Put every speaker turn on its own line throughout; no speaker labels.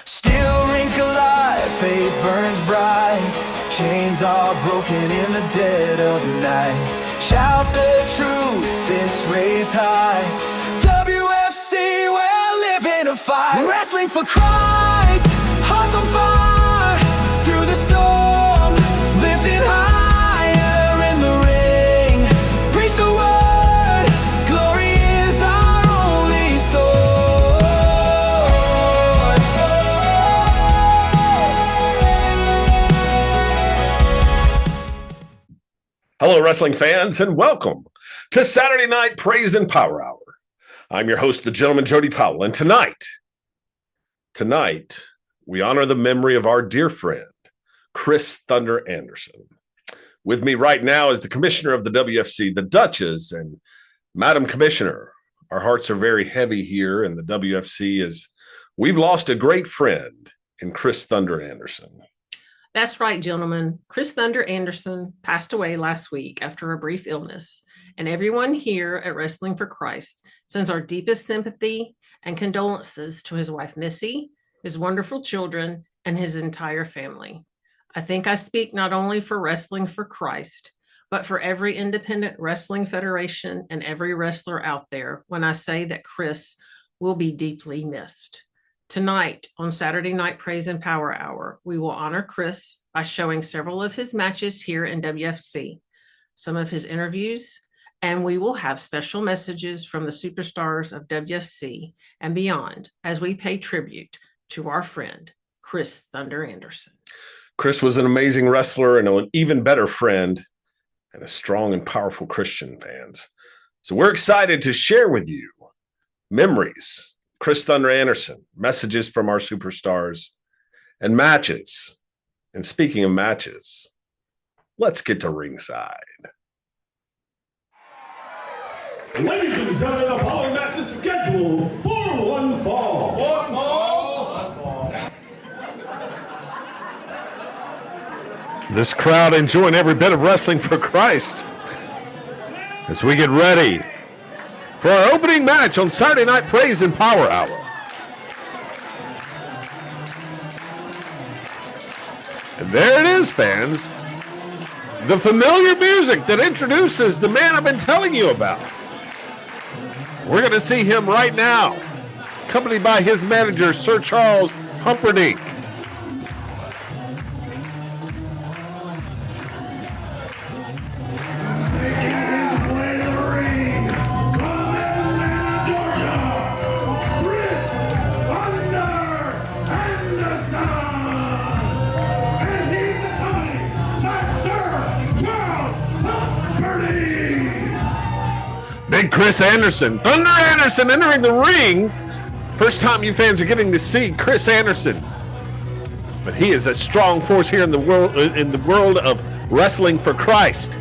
Steel rings collide, faith burns bright. Chains are broken in the dead of night. Shout the truth, fists raised high. WFC, we're living a fight. Wrestling for Christ, hearts on fire. Through the storm, lifted higher in the ring. Preach the word, glory is our only sword.
Hello, wrestling fans, and welcome to Saturday Night Praise and Power Hour. I'm your host, the gentleman Jody Powell, and tonight, we honor the memory of our dear friend, Chris Thunder Anderson. With me right now is the commissioner of the WFC, the Duchess, and Madam Commissioner. Our hearts are very heavy here in the WFC as we've lost a great friend in Chris Thunder Anderson.
That's right, gentlemen. Chris Thunder Anderson passed away last week after a brief illness, and everyone here at Wrestling for Christ sends our deepest sympathy and condolences to his wife, Missy, his wonderful children, and his entire family. I think I speak not only for Wrestling for Christ, but for every independent wrestling federation and every wrestler out there when I say that Chris will be deeply missed. Tonight, on Saturday Night Praise and Power Hour, we will honor Chris by showing several of his matches here in WFC, some of his interviews, and we will have special messages from the superstars of WFC and beyond as we pay tribute to our friend, Chris Thunder Anderson.
Chris was an amazing wrestler and an even better friend and a strong and powerful Christian, fans. So we're excited to share with you memories, Chris Thunder Anderson, messages from our superstars, and matches. And speaking of matches, let's get to ringside.
Ladies and gentlemen, the following match is scheduled for one fall. One fall.
This crowd enjoying every bit of Wrestling for Christ as we get ready for our opening match on Saturday Night Praise and Power Hour. And there it is, fans. The familiar music that introduces the man I've been telling you about. We're going to see him right now, accompanied by his manager, Sir Charles Humperdinck. Big Chris Anderson, Thunder Anderson entering the ring. First time you fans are getting to see Chris Anderson. But he is a strong force here in the world of Wrestling for Christ.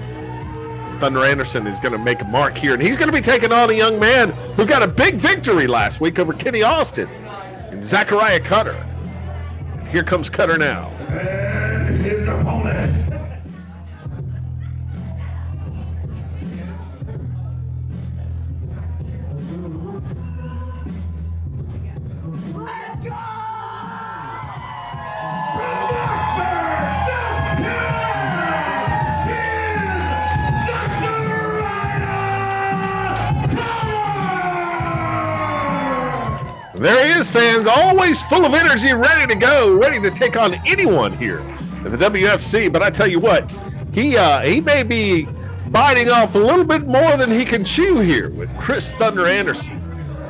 Thunder Anderson is going to make a mark here, and he's going to be taking on a young man who got a big victory last week over Kenny Austin and Zachariah Cutter. And here comes Cutter now.
And his opponent.
There he is, fans, always full of energy, ready to go, ready to take on anyone here at the WFC. But I tell you what, he may be biting off a little bit more than he can chew here with Chris Thunder Anderson.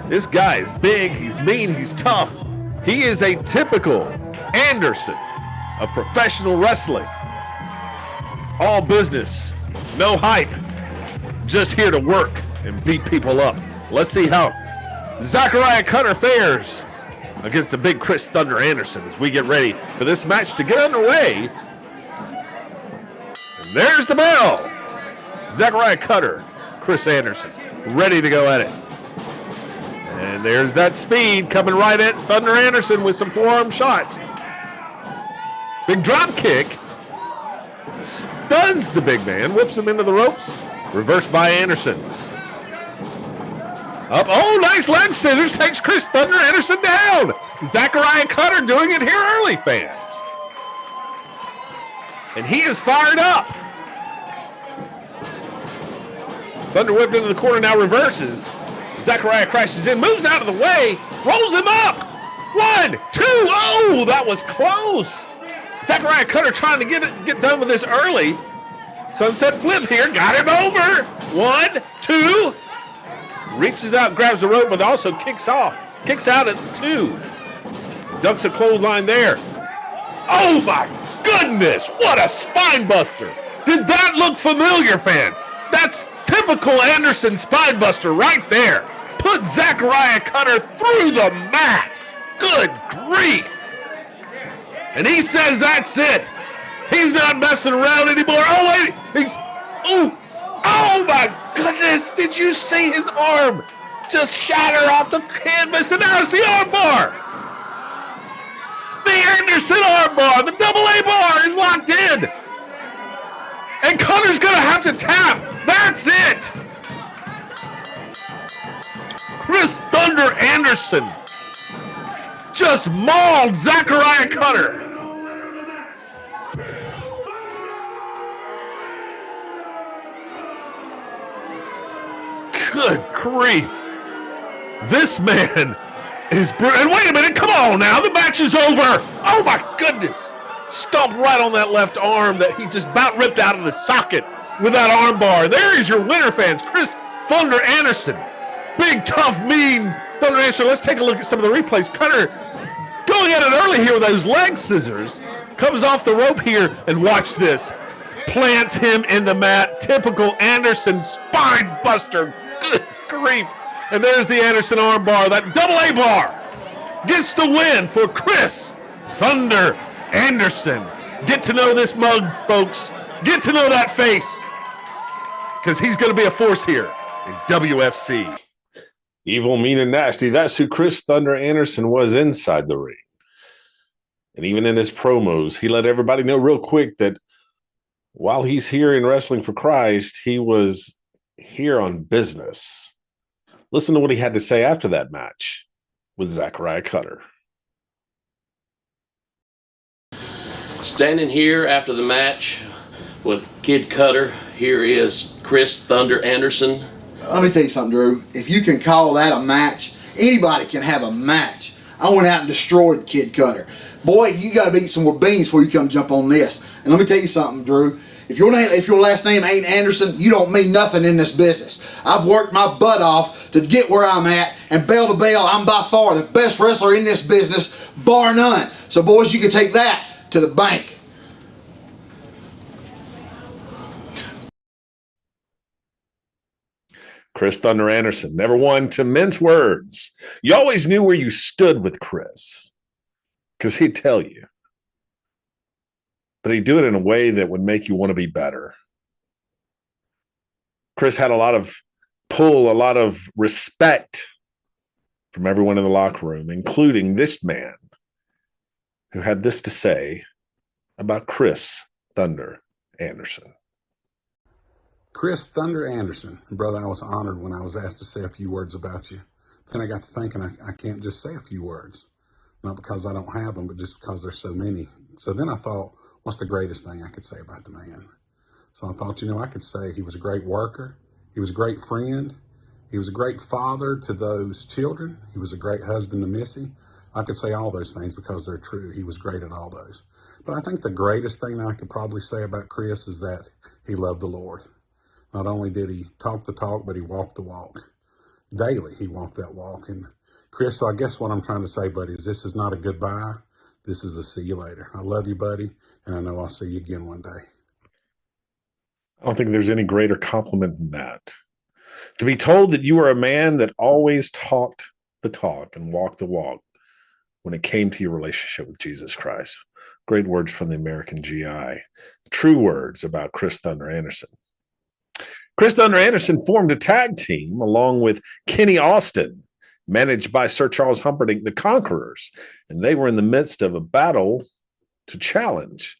This guy is big, he's mean, he's tough. He is a typical Anderson of professional wrestling. All business, no hype, just here to work and beat people up. Let's see how Zachariah Cutter fares against the big Chris Thunder Anderson as we get ready for this match to get underway. And there's the bell. Zachariah Cutter, Chris Anderson, ready to go at it. And there's that speed coming right at Thunder Anderson with some forearm shots. Big drop kick. Stuns the big man, whips him into the ropes. Reversed by Anderson. Up. Oh, nice leg scissors. Takes Chris Thunder Anderson down. Zachariah Cutter doing it here early, fans. And he is fired up. Thunder whipped into the corner, now reverses. Zachariah crashes in, moves out of the way, rolls him up. 1, 2, oh, that was close. Zachariah Cutter trying to get done with this early. Sunset flip here, got him over. 1, 2. Reaches out, grabs the rope, but also kicks out at 2. Ducks a clothesline there. Oh my goodness, what a spine buster. Did that look familiar, fans? That's typical Anderson spine buster right there. Put Zachariah Cutter through the mat. Good grief. And he says that's it. He's not messing around anymore. Oh, wait. Oh my goodness. Did you see his arm just shatter off the canvas? And now it's the arm bar. The Anderson arm bar. The AA bar is locked in. And Cutter's going to have to tap. That's it. Chris Thunder Anderson just mauled Zachariah Cutter. Good grief. This man is brutal. And wait a minute, come on now. The match is over. Oh my goodness. Stomped right on that left arm that he just about ripped out of the socket with that arm bar. There is your winner, fans. Chris Thunder Anderson. Big, tough, mean Thunder Anderson. Let's take a look at some of the replays. Cutter going at it early here with those leg scissors. Comes off the rope here, and watch this. Plants him in the mat. Typical Anderson spine buster. Good grief. And there's the Anderson arm bar. That AA bar gets the win for Chris Thunder Anderson. Get to know this mug, folks. Get to know that face, because he's going to be a force here in WFC. Evil, mean, and nasty. That's who Chris Thunder Anderson was inside the ring. And even in his promos, he let everybody know real quick that while he's here in Wrestling for Christ, he was here on business. Listen to what he had to say after that match with Zachariah Cutter.
Standing here after the match with Kid Cutter, here is Chris Thunder Anderson.
Let me tell you something, Drew. If you can call that a match, anybody can have a match. I went out and destroyed Kid Cutter. Boy, you got to beat some more beans before you come jump on this. And let me tell you something, Drew. If your last name ain't Anderson, you don't mean nothing in this business. I've worked my butt off to get where I'm at, and bell to bell, I'm by far the best wrestler in this business, bar none. So, boys, you can take that to the bank.
Chris Thunder Anderson, never one to mince words. You always knew where you stood with Chris, because he'd tell you. But he'd do it in a way that would make you want to be better. Chris had a lot of pull, a lot of respect from everyone in the locker room, including this man who had this to say about Chris Thunder Anderson.
Chris Thunder Anderson, brother, I was honored when I was asked to say a few words about you. Then I got to thinking I can't just say a few words, not because I don't have them, but just because there's so many. So then I thought, what's the greatest thing I could say about the man? So I thought, I could say he was a great worker. He was a great friend. He was a great father to those children. He was a great husband to Missy. I could say all those things because they're true. He was great at all those. But I think the greatest thing I could probably say about Chris is that he loved the Lord. Not only did he talk the talk, but he walked the walk. Daily, he walked that walk. And Chris, so I guess what I'm trying to say, buddy, is this is not a goodbye. This is a see you later. I love you, buddy, and I know I'll see you again one day.
I don't think there's any greater compliment than that. To be told that you were a man that always talked the talk and walked the walk when it came to your relationship with Jesus Christ. Great words from the American GI. True words about Chris Thunder Anderson. Chris Thunder Anderson formed a tag team along with Kenny Austin, managed by Sir Charles Humperdinck, the Conquerors, and they were in the midst of a battle to challenge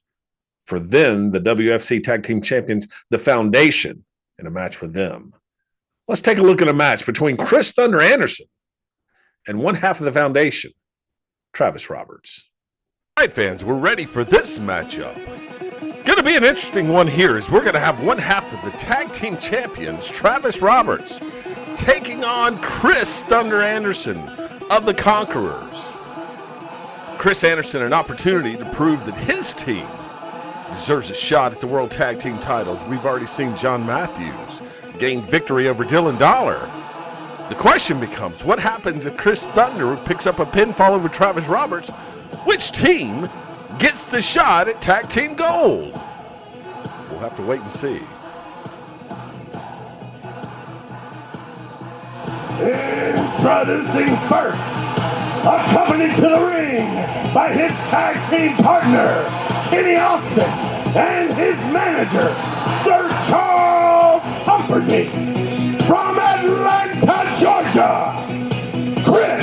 for then the WFC Tag Team Champions, the Foundation, in a match with them. Let's take a look at a match between Chris Thunder Anderson and one half of the foundation, Travis Roberts. All right, fans, we're ready for this matchup. Going to be an interesting one here as we're going to have one half of the tag team champions, Travis Roberts, taking on Chris Thunder Anderson of the Conquerors. Chris Anderson, an opportunity to prove that his team deserves a shot at the World Tag Team titles. We've already seen John Matthews gain victory over Dylan Dollar. The question becomes, what happens if Chris Thunder picks up a pinfall over Travis Roberts? Which team gets the shot at Tag Team Gold? We'll have to wait and see.
Introducing first, accompanied to the ring by his tag team partner, Kenny Austin, and his manager, Sir Charles Humperdinck. From Atlanta, Georgia, Chris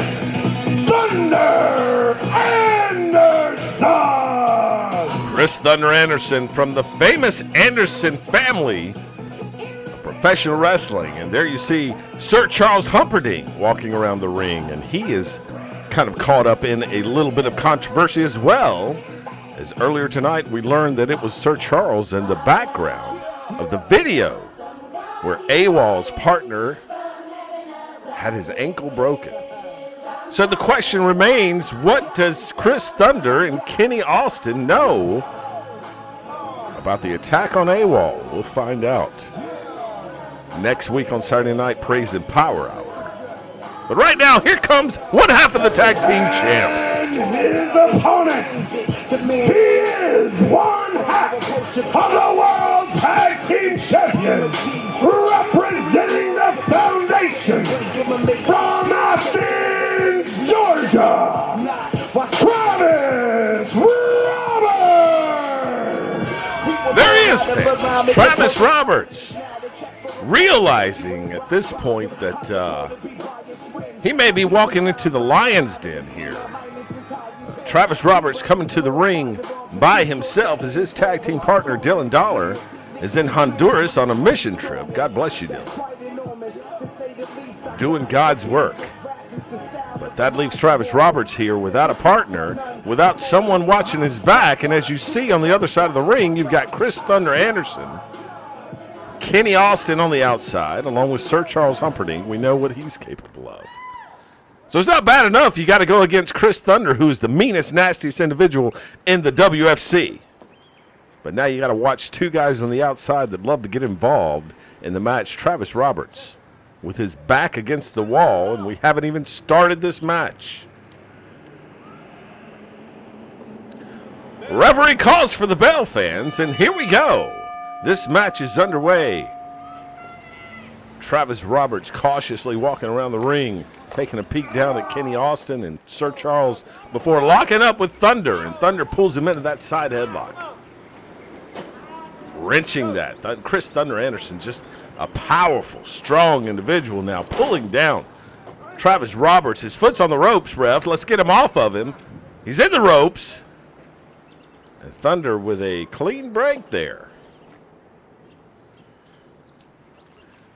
Thunder Anderson.
Chris Thunder Anderson from the famous Anderson family of professional wrestling. And there you see Sir Charles Humperdinck walking around the ring. And he is kind of caught up in a little bit of controversy as well, as earlier tonight we learned that it was Sir Charles in the background of the video where AWOL's partner had his ankle broken. So the question remains, what does Chris Thunder and Kenny Austin know about the attack on AWOL? We'll find out next week on Saturday Night Praise and Power Hour. But right now, here comes one half of the tag team champs.
And his opponent, he is one half of the World Tag Team Champions, representing the foundation from Athens, Georgia, Travis Roberts.
There he is, fans. Travis Roberts, realizing at this point that he may be walking into the lion's den here. Travis Roberts coming to the ring by himself as his tag team partner, Dylan Dollar, is in Honduras on a mission trip. God bless you, Dylan. Doing God's work. But that leaves Travis Roberts here without a partner, without someone watching his back. And as you see on the other side of the ring, you've got Chris Thunder Anderson, Kenny Austin on the outside, along with Sir Charles Humperdinck. We know what he's capable of. So it's not bad enough you got to go against Chris Thunder, who is the meanest, nastiest individual in the WFC. But now you got to watch two guys on the outside that love to get involved in the match. Travis Roberts with his back against the wall, and we haven't even started this match. Referee calls for the bell, fans, and here we go. This match is underway. Travis Roberts cautiously walking around the ring, taking a peek down at Kenny Austin and Sir Charles before locking up with Thunder, and Thunder pulls him into that side headlock. Wrenching that. Chris Thunder Anderson, just a powerful, strong individual now, pulling down Travis Roberts. His foot's on the ropes, ref. Let's get him off of him. He's in the ropes. And Thunder with a clean break there.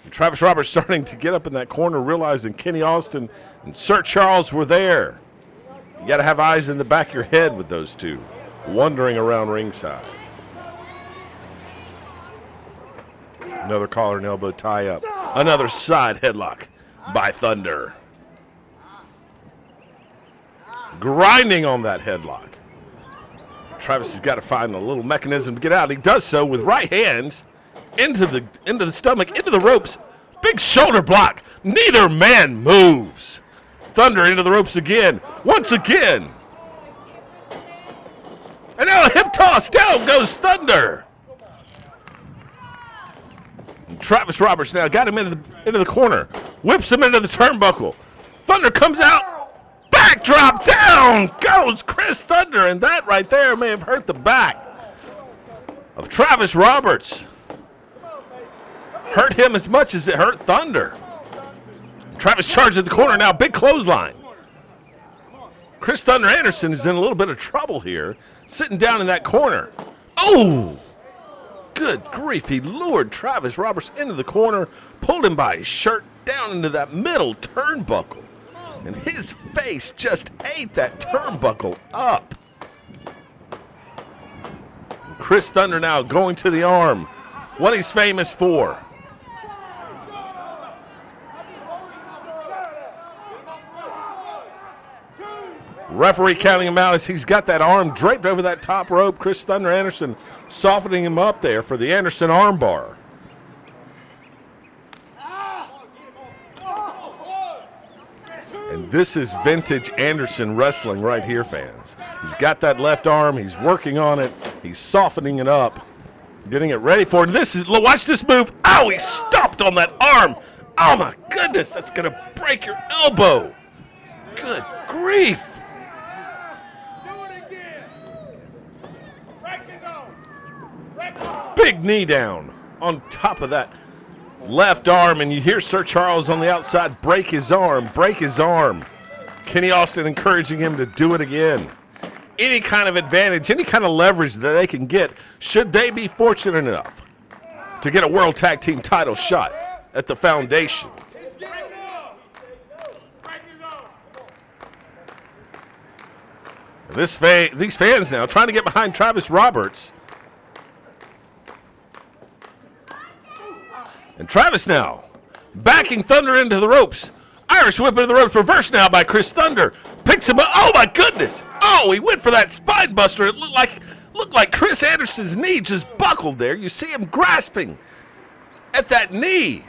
Travis Roberts starting to get up in that corner, realizing Kenny Austin and Sir Charles were there. You got to have eyes in the back of your head with those two, wandering around ringside. Another collar and elbow tie up. Another side headlock by Thunder. Grinding on that headlock. Travis has got to find a little mechanism to get out. He does so with right hands. Into the stomach, into the ropes. Big shoulder block. Neither man moves. Thunder into the ropes again. Once again. And now a hip toss. Down goes Thunder. And Travis Roberts now got him into the corner. Whips him into the turnbuckle. Thunder comes out. Backdrop. Down goes Chris Thunder. And that right there may have hurt the back of Travis Roberts. Hurt him as much as it hurt Thunder. Travis charges in the corner now. Big clothesline. Chris Thunder Anderson is in a little bit of trouble here, sitting down in that corner. Oh! Good grief, he lured Travis Roberts into the corner, pulled him by his shirt down into that middle turnbuckle. And his face just ate that turnbuckle up. And Chris Thunder now going to the arm. What he's famous for. Referee counting him out as he's got that arm draped over that top rope. Chris Thunder Anderson softening him up there for the Anderson armbar. And this is vintage Anderson wrestling right here, fans. He's got that left arm. He's working on it. He's softening it up, getting it ready for it. And this is, watch this move. Ow, he stomped on that arm. Oh, my goodness, that's going to break your elbow. Good grief. Big knee down on top of that left arm, and you hear Sir Charles on the outside break his arm, break his arm. Kenny Austin encouraging him to do it again. Any kind of advantage, any kind of leverage that they can get, should they be fortunate enough to get a World Tag Team title shot at the Foundation. And these fans now trying to get behind Travis Roberts. And Travis now backing Thunder into the ropes. Irish whip into the ropes. Reverse now by Chris Thunder. Picks him up. Oh, my goodness. Oh, he went for that spine buster. It looked like Chris Anderson's knee just buckled there. You see him grasping at that knee.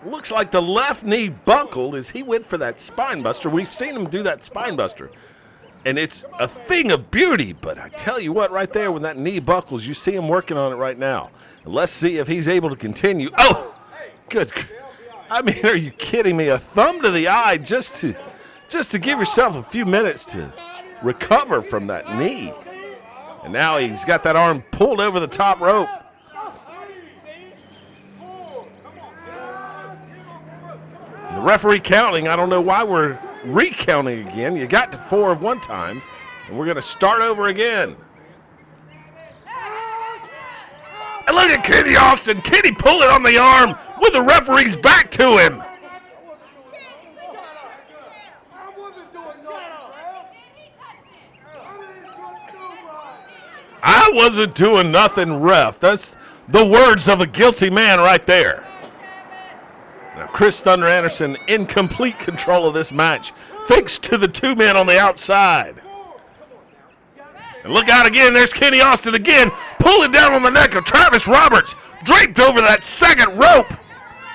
Looks like the left knee buckled as he went for that spine buster. We've seen him do that spine buster. And it's a thing of beauty, but I tell you what, right there when that knee buckles, you see him working on it right now. And let's see if he's able to continue. Oh, good. I mean, are you kidding me? A thumb to the eye just to give yourself a few minutes to recover from that knee. And now he's got that arm pulled over the top rope. The referee counting. I don't know why we're recounting again. You got to 4 one time, and we're going to start over again. And look at Kenny Austin. Kenny pulling on the arm with the referee's back to him. I wasn't doing nothing, ref. That's the words of a guilty man right there. Now, Chris Thunder Anderson in complete control of this match, thanks to the 2 men on the outside. And look out again, there's Kenny Austin again, pulling down on the neck of Travis Roberts, draped over that second rope.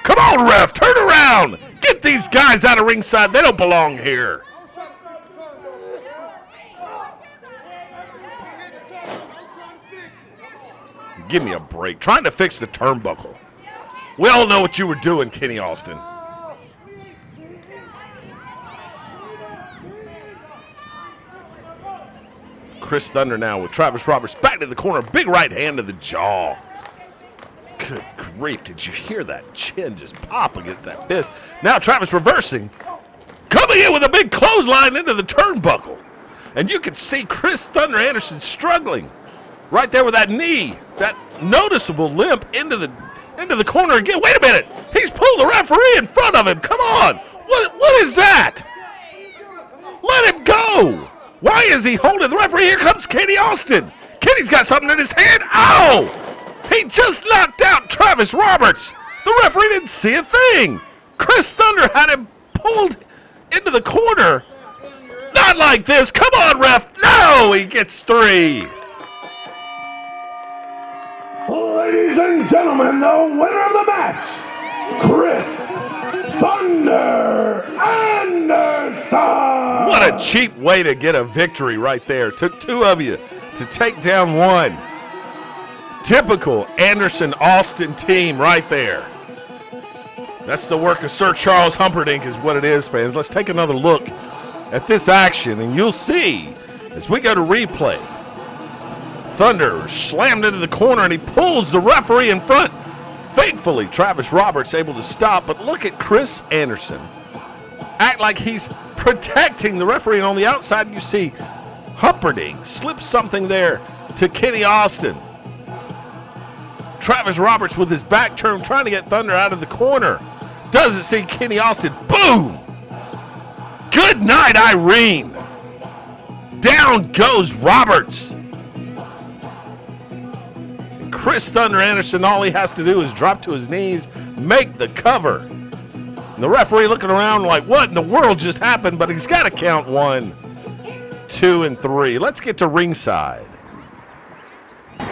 Come on, ref, turn around. Get these guys out of ringside. They don't belong here. Give me a break. Trying to fix the turnbuckle. We all know what you were doing, Kenny Austin. Chris Thunder now with Travis Roberts back to the corner. Big right hand to the jaw. Good grief, did you hear that chin just pop against that fist? Now Travis reversing. Coming in with a big clothesline into the turnbuckle. And you can see Chris Thunder Anderson struggling right there with that knee. That noticeable limp into the corner again. Wait a minute. He's pulled the referee in front of him. Come on. What is that? Let him go. Why is he holding the referee? Here comes Kenny Austin. Kenny's got something in his hand. Ow! He just knocked out Travis Roberts. The referee didn't see a thing. Chris Thunder had him pulled into the corner. Not like this. Come on, ref. No, he gets 3.
Ladies and gentlemen, the winner of the match, Chris Thunder Anderson.
What a cheap way to get a victory right there. Took 2 of you to take down 1. Typical Anderson-Austin team right there. That's the work of Sir Charles Humperdinck is what it is, fans. Let's take another look at this action, and you'll see as we go to replay. Thunder slammed into the corner, and he pulls the referee in front. Thankfully, Travis Roberts able to stop, but look at Chris Anderson. Act like he's protecting the referee, and on the outside you see Humperdinck slip something there to Kenny Austin. Travis Roberts with his back turned, trying to get Thunder out of the corner. Doesn't see Kenny Austin. Boom! Good night, Irene. Down goes Roberts. And Chris Thunder Anderson, all he has to do is drop to his knees, make the cover. And the referee looking around like, what in the world just happened? But he's got to count 1, 2, and 3. Let's get to ringside.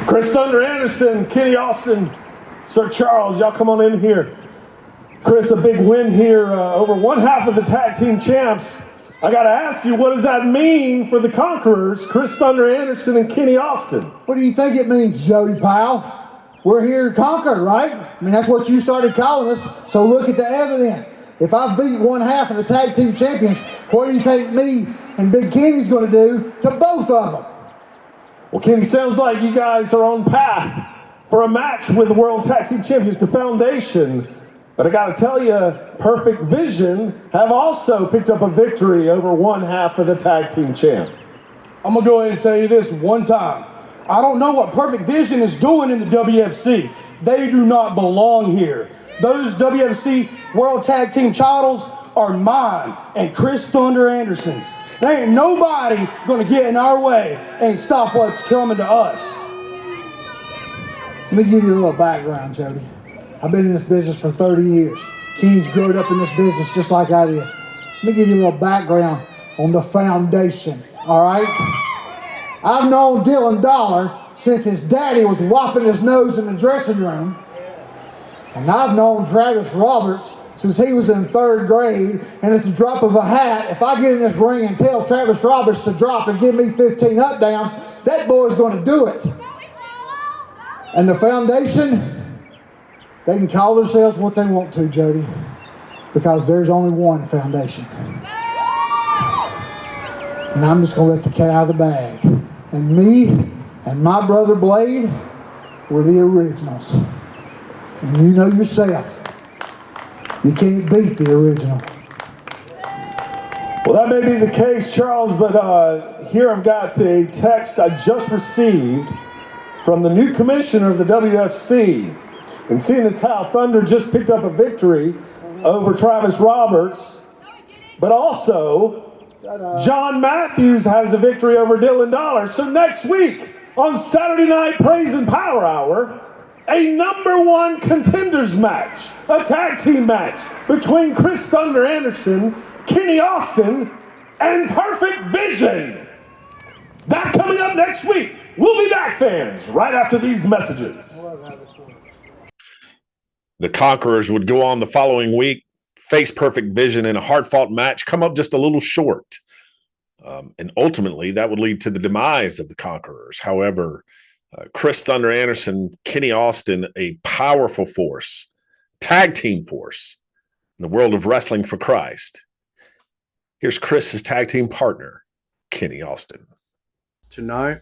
Chris Thunder Anderson, Kenny Austin, Sir Charles, y'all come on in here. Chris, a big win here over one half of the tag team champs. I got to ask you, what does that mean for the Conquerors, Chris Thunder Anderson and Kenny Austin?
What do you think it means, Jody pal? We're here to conquer, right? I mean, that's what you started calling us, so look at the evidence. If I've beat one half of the tag team champions, what do you think me and Big Kenny's going to do to both of them?
Well, Kenny, sounds like you guys are on path for a match with the World Tag Team Champions, the Foundation. But I got to tell you, Perfect Vision have also picked up a victory over one half of the tag team champs.
I'm going to go ahead and tell you this one time. I don't know what Perfect Vision is doing in the WFC. They do not belong here. Those WFC World Tag Team titles are mine and Chris Thunder Anderson's. There ain't nobody going to get in our way and stop what's coming to us.
Let me give you a little background, Jody. I've been in this business for 30 years. Kenny's grown up in this business just like I did. Let me give you a little background on the Foundation, all right? I've known Dylan Dollar since his daddy was wiping his nose in the dressing room. And I've known Travis Roberts since he was in 3rd grade, and at the drop of a hat, if I get in this ring and tell Travis Roberts to drop and give me 15 up downs, that boy's going to do it. And the Foundation, they can call themselves what they want to, Jody, because there's only one Foundation. And I'm just going to let the cat out of the bag. And me and my brother Blade were the originals. And you know yourself, you can't beat the original.
Well, that may be the case, Charles, but here I've got a text I just received from the new commissioner of the WFC. And seeing as how Thunder just picked up a victory over Travis Roberts, but also John Matthews has a victory over Dylan Dollar. So next week on Saturday Night Praise and Power Hour, a #1 contenders match, a tag team match between Chris Thunder Anderson, Kenny Austin, and Perfect Vision. That coming up next week. We'll be back, fans, right after these messages.
The Conquerors would go on the following week, face Perfect Vision in a hard-fought match, come up just a little short. And ultimately, that would lead to the demise of the Conquerors. However, Chris Thunder Anderson, Kenny Austin, a powerful force, tag team force in the world of wrestling for Christ. Here's Chris's tag team partner, Kenny Austin.
Tonight,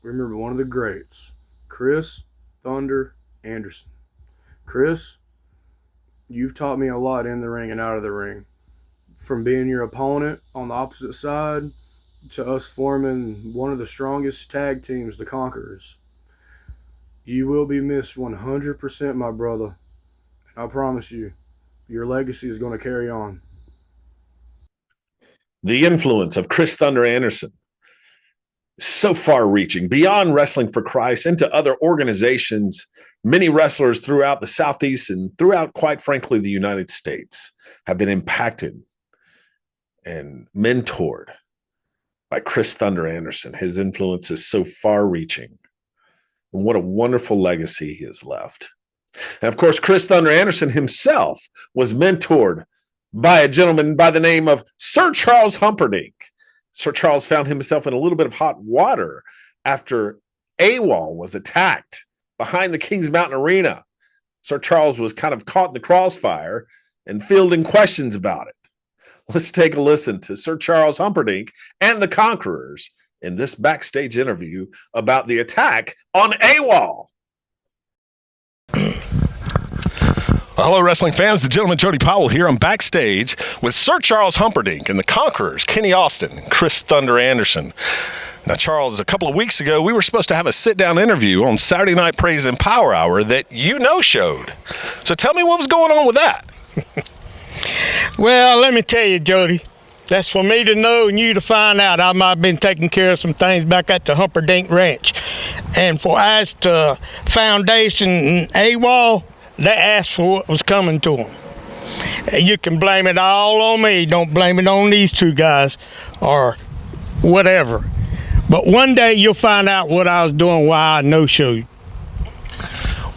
remember one of the greats, Chris Thunder Anderson. Chris, you've taught me a lot in the ring and out of the ring. From being your opponent on the opposite side to us forming one of the strongest tag teams, the Conquerors. You will be missed 100%, my brother. I promise you, your legacy is going to carry on.
The influence of Chris Thunder Anderson is so far-reaching, beyond Wrestling for Christ, into other organizations. Many wrestlers throughout the Southeast and throughout, quite frankly, the United States have been impacted and mentored by Chris Thunder Anderson. His influence is so far-reaching. And what a wonderful legacy he has left. And of course, Chris Thunder Anderson himself was mentored by a gentleman by the name of Sir Charles Humperdinck. Sir Charles found himself in a little bit of hot water after AWOL was attacked behind the Kings Mountain Arena. Sir Charles was kind of caught in the crossfire and fielding questions about it. Let's take a listen to Sir Charles Humperdinck and the Conquerors in this backstage interview about the attack on AWOL.
Hello, wrestling fans. The gentleman Jody Powell here. I'm backstage with Sir Charles Humperdinck and the Conquerors, Kenny Austin, Chris Thunder Anderson. Now, Charles, a couple of weeks ago, we were supposed to have a sit-down interview on Saturday Night Praise and Power Hour that you no-showed. So tell me what was going on with that.
Well, let me tell you, Jody, that's for me to know and you to find out. I might have been taking care of some things back at the Humperdinck Ranch. And for as to Foundation and AWOL, they asked for what was coming to them. You can blame it all on me. Don't blame it on these two guys or whatever. But one day you'll find out what I was doing, why I no-showed.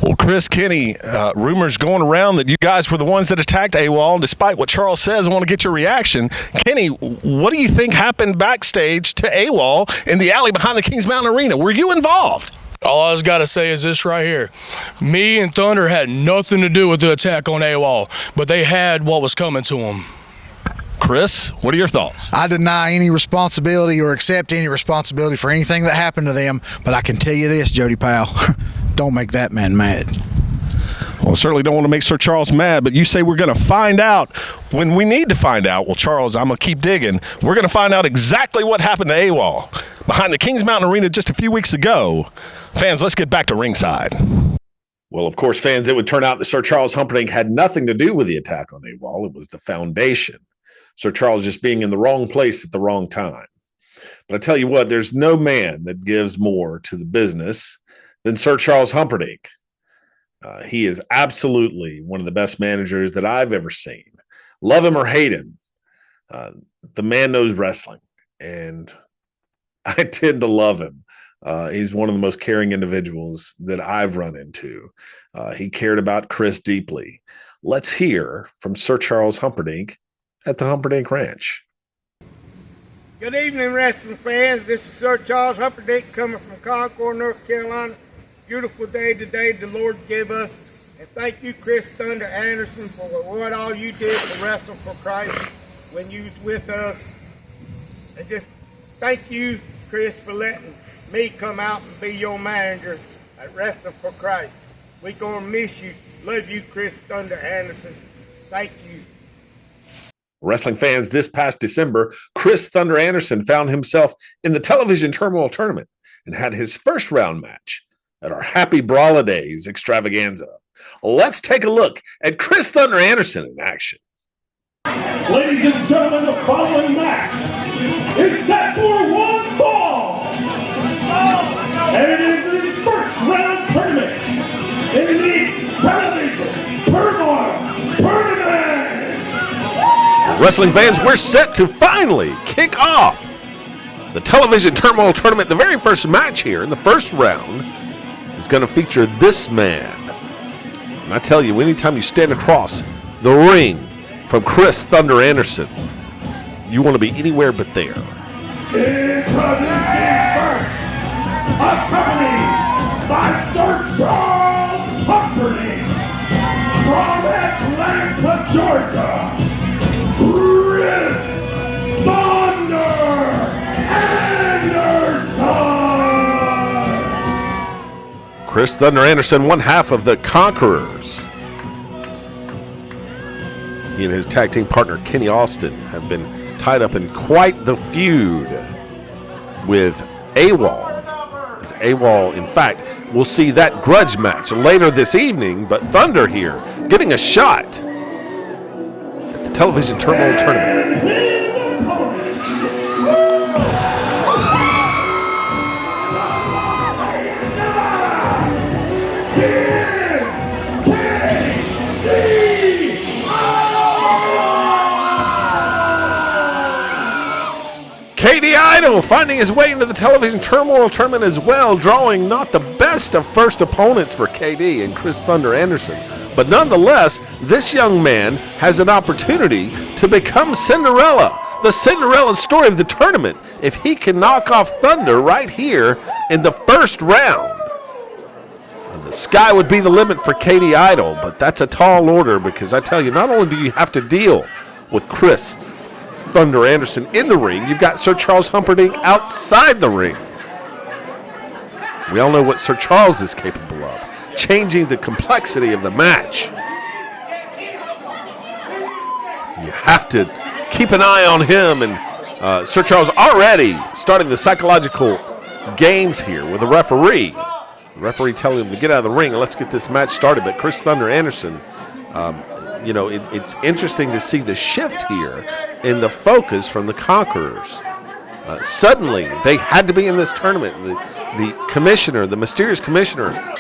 Well, Chris, Kenny, rumors going around that you guys were the ones that attacked AWOL. And despite what Charles says, I want to get your reaction. Kenny, what do you think happened backstage to AWOL in the alley behind the Kings Mountain Arena? Were you involved?
All I just got to say is this right here. Me and Thunder had nothing to do with the attack on AWOL, but they had what was coming to them.
Chris, what are your thoughts?
I deny any responsibility or accept any responsibility for anything that happened to them, but I can tell you this, Jody Powell, don't make that man mad.
Well, I certainly don't want to make Sir Charles mad, but you say we're going to find out when we need to find out. Well, Charles, I'm going to keep digging. We're going to find out exactly what happened to AWOL behind the Kings Mountain Arena just a few weeks ago. Fans, let's get back to ringside.
Well, of course, fans, it would turn out that Sir Charles Humperdinck had nothing to do with the attack on AWOL. It was the foundation. Sir Charles just being in the wrong place at the wrong time. But I tell you what, there's no man that gives more to the business than Sir Charles Humperdinck. He is absolutely one of the best managers that I've ever seen. Love him or hate him, the man knows wrestling, and I tend to love him. He's one of the most caring individuals that I've run into. He cared about Chris deeply. Let's hear from Sir Charles Humperdinck at the Humperdinck Ranch.
Good evening, wrestling fans. This is Sir Charles Humperdinck coming from Concord, North Carolina. Beautiful day today the Lord gave us. And thank you, Chris Thunder Anderson, for what all you did to wrestle for Christ when you was with us. And just thank you, Chris, for letting me come out and be your manager at Wrestling for Christ. We're going to miss you. Love you, Chris Thunder Anderson. Thank you.
Wrestling fans, this past December, Chris Thunder Anderson found himself in the Television Turmoil Tournament and had his first round match at our Happy Brawlidays extravaganza. Let's take a look at Chris Thunder Anderson in action.
Ladies and gentlemen, the following match is set for one fall. And it is the first round tournament in the Television Turmoil Tournament.
Wrestling fans, we're set to finally kick off the Television Turmoil Tournament. The very first match here in the first round is going to feature this man. And I tell you, anytime you stand across the ring from Chris Thunder Anderson, you want to be anywhere but there.
Introducing first, accompanied by Sir Charles Humperdinck from Atlanta, Georgia, Chris Thunder Anderson.
Chris Thunder Anderson, one half of the Conquerors. He and his tag team partner, Kenny Austin, have been tied up in quite the feud with AWOL. As AWOL, in fact, we'll see that grudge match later this evening, but Thunder here getting a shot at the Television Turmoil Tournament. KD Idol finding his way into the Television Turmoil Tournament as well, drawing not the best of first opponents for KD and Chris Thunder Anderson. But nonetheless, this young man has an opportunity to become Cinderella, the Cinderella story of the tournament, if he can knock off Thunder right here in the first round. And the sky would be the limit for KD Idol, but that's a tall order because I tell you, not only do you have to deal with Chris Thunder Anderson in the ring, you've got Sir Charles Humperdinck outside the ring. We all know what Sir Charles is capable of, changing the complexity of the match. You have to keep an eye on him and Sir Charles already starting the psychological games here with the referee. The referee telling him to get out of the ring and let's get this match started. But Chris Thunder Anderson, it's interesting to see the shift here in the focus from the Conquerors. Suddenly, they had to be in this tournament. The commissioner, the mysterious commissioner,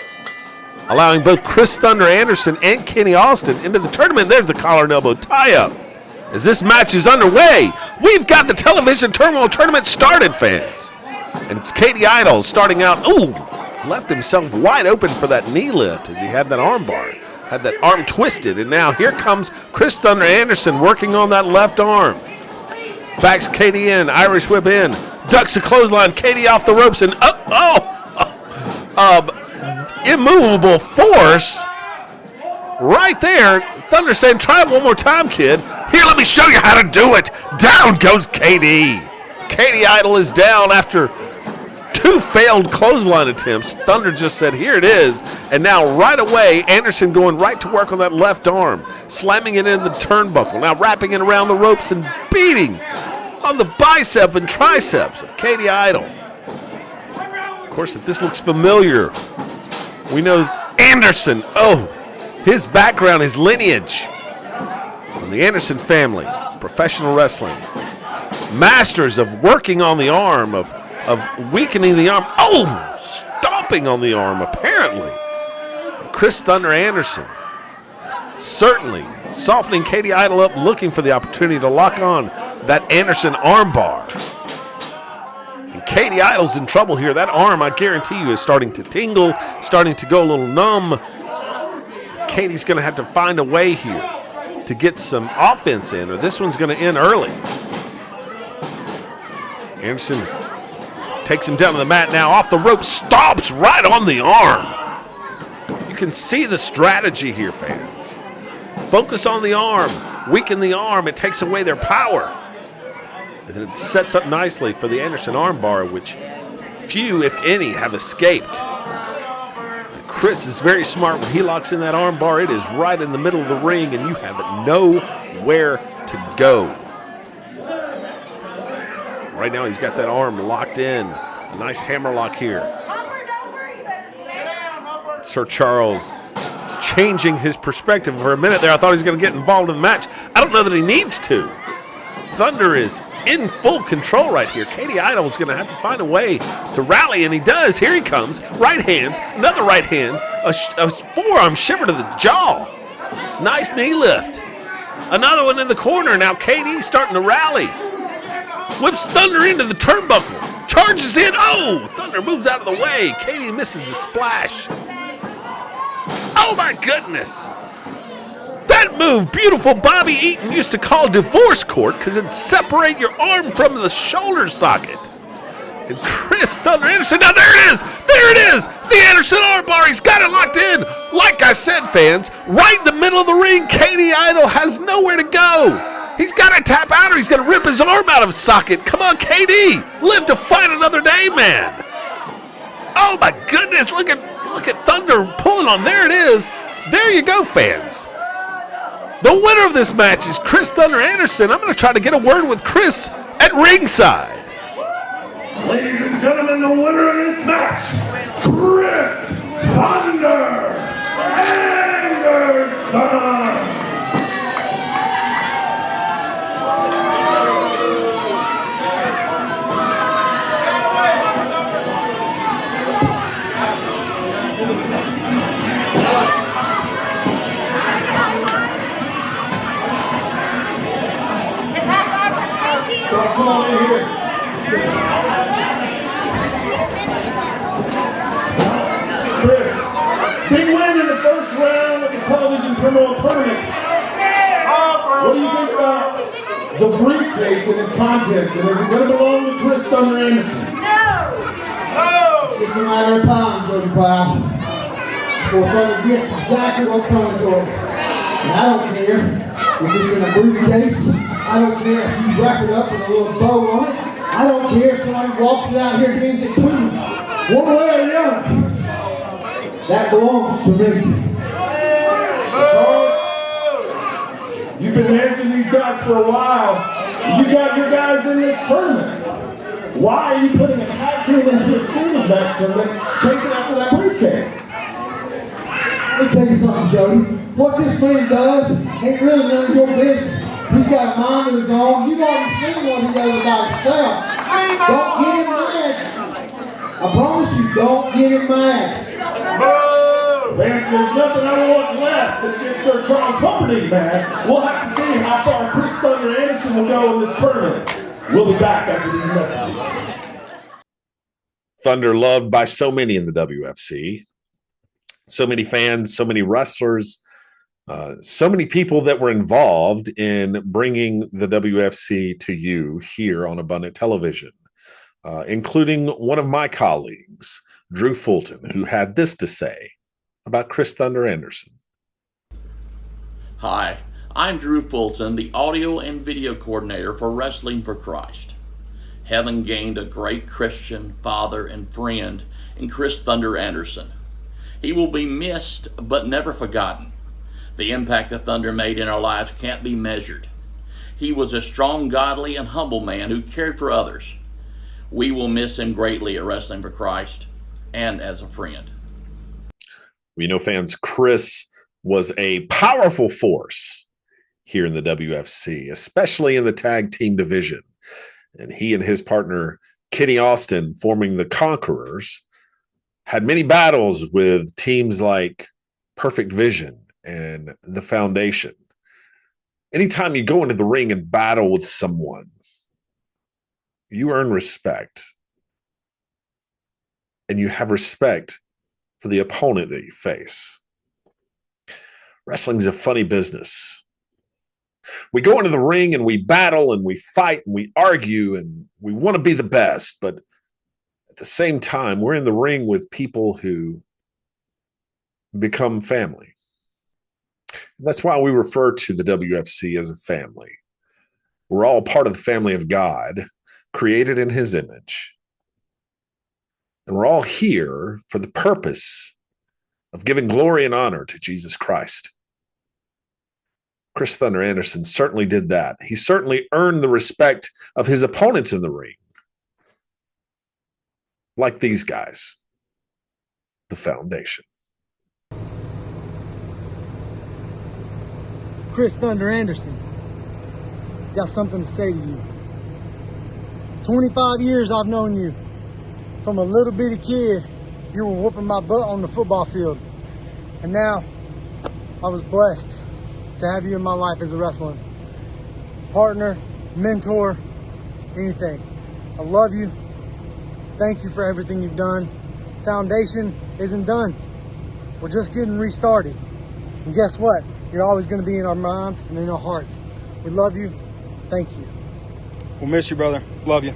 allowing both Chris Thunder Anderson and Kenny Austin into the tournament. There's the collar and elbow tie-up. As this match is underway, we've got the television turmoil tournament started, fans. And it's Katie Idol starting out. Ooh, left himself wide open for that knee lift as he had that arm bar. Had that arm twisted. And now here comes Chris Thunder Anderson working on that left arm. Backs Katie in, Irish whip in, ducks the clothesline, Katie off the ropes, and immovable force right there. Thunder saying, try it one more time, kid. Here, let me show you how to do it. Down goes Katie. Katie Idol is down after 2 failed clothesline attempts. Thunder just said, here it is. And now right away, Anderson going right to work on that left arm, slamming it in the turnbuckle, now wrapping it around the ropes and beating on the bicep and triceps of Katie Idol. Of course, if this looks familiar, we know Anderson, his background, his lineage from the Anderson family, professional wrestling, masters of working on the arm, of weakening the arm, stomping on the arm, apparently. Chris Thunder Anderson certainly softening Katie Idol up, looking for the opportunity to lock on that Anderson arm bar. And Katie Idol's in trouble here. That arm, I guarantee you, is starting to tingle, starting to go a little numb. Katie's going to have to find a way here to get some offense in, or this one's going to end early. Anderson takes him down to the mat now, off the rope, stomps right on the arm. You can see the strategy here, fans. Focus on the arm, weaken the arm, it takes away their power. And then it sets up nicely for the Anderson armbar, which few, if any, have escaped. And Chris is very smart when he locks in that armbar. It is right in the middle of the ring, and you have nowhere to go. Right now he's got that arm locked in. A nice hammer lock here. Sir Charles changing his perspective for a minute there. I thought he was going to get involved in the match. I don't know that he needs to. Thunder is in full control right here. Katie Idol is going to have to find a way to rally, and he does. Here he comes. Right hand, another right hand, a forearm shiver to the jaw. Nice knee lift. Another one in the corner. Now Katie starting to rally. Whips Thunder into the turnbuckle. Charges in. Thunder moves out of the way. Katie misses the splash. Oh my goodness. That move, beautiful Bobby Eaton used to call divorce court because it'd separate your arm from the shoulder socket. And Chris Thunder Anderson, now there it is. There it is. The Anderson armbar. He's got it locked in. Like I said, fans, right in the middle of the ring, Katie Idol has nowhere to go. He's got to tap out or he's going to rip his arm out of socket. Come on, KD. Live to fight another day, man. Oh, my goodness. Look at Thunder pulling on. There it is. There you go, fans. The winner of this match is Chris Thunder Anderson. I'm going to try to get a word with Chris at ringside.
Ladies and gentlemen, the winner of this match, Chris Thunder Anderson. Come on in here. Chris, big win in the first round of the television turmoil tournament. What do you think about the briefcase and its contents? And is it going to belong to Chris Thunder Anderson?
No! It's just a matter of time, Jody Powell, before Thunder gets exactly what's coming to him. And I don't care if it's in a briefcase. I don't care if you wrap it up with a little bow on it. I don't care if somebody walks it out here and hands it to me. One way or the other. That belongs to me.
Charles, you've been managing these guys for a while. You got your guys in this tournament. Why are you putting a tag team into a singles match tournament chasing after that briefcase?
Let me tell you something, Jody. What this man does ain't really none of your business. He's got a mind of his own. You've already seen what he does about himself. Don't get him mad. I promise you, don't get him mad.
Fans, there's nothing I want less than to get Sir Charles Humperdinck mad. We'll have to see how far Chris Thunder Anderson will go in this tournament. We'll be back after these messages.
Thunder loved by so many in the WFC. So many fans, so many wrestlers, so many people that were involved in bringing the WFC to you here on Abundant Television, including one of my colleagues, Drew Fulton, who had this to say about Chris Thunder Anderson.
Hi, I'm Drew Fulton, the audio and video coordinator for Wrestling for Christ. Heaven gained a great Christian father and friend in Chris Thunder Anderson. He will be missed but never forgotten. The impact that Thunder made in our lives can't be measured. He was a strong, godly, and humble man who cared for others. We will miss him greatly at Wrestling for Christ and as a friend.
You know, fans, Chris was a powerful force here in the WFC, especially in the tag team division. And he and his partner, Kenny Austin, forming the Conquerors, had many battles with teams like Perfect Vision and the Foundation. Anytime you go into the ring and battle with someone, you earn respect. And you have respect for the opponent that you face. Wrestling is a funny business. We go into the ring and we battle and we fight and we argue and we want to be the best, but at the same time, we're in the ring with people who become family. That's why we refer to the WFC as a family. We're all part of the family of God, created in his image. And we're all here for the purpose of giving glory and honor to Jesus Christ. Chris Thunder Anderson certainly did that. He certainly earned the respect of his opponents in the ring. Like these guys, the Foundation.
Chris Thunder Anderson, got something to say to you. 25 years I've known you. From a little bitty kid, you were whooping my butt on the football field. And now, I was blessed to have you in my life as a wrestling partner, mentor, anything. I love you. Thank you for everything you've done. Foundation isn't done. We're just getting restarted. And guess what? You're always going to be in our minds and in our hearts. We love you. Thank you.
We'll miss you, brother. Love you.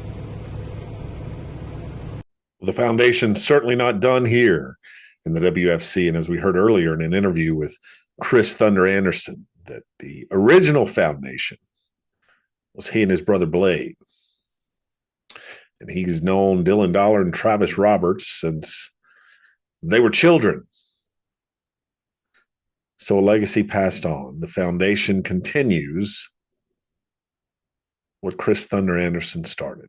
The Foundation's certainly not done here in the WFC. And as we heard earlier in an interview with Chris Thunder Anderson, that the original Foundation was he and his brother Blade. And he's known Dylan Dollar and Travis Roberts since they were children. So a legacy passed on. The Foundation continues what Chris Thunder Anderson started.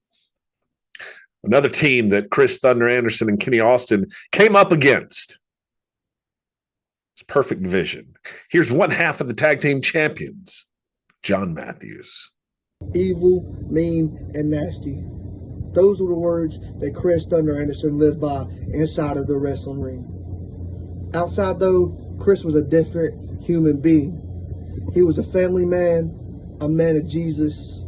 Another team that Chris Thunder Anderson and Kenny Austin came up against. It's Perfect Vision. Here's one half of the tag team champions, John Matthews.
Evil, mean, and nasty. Those were the words that Chris Thunder Anderson lived by inside of the wrestling ring. Outside, though, Chris was a different human being. He was a family man, a man of Jesus,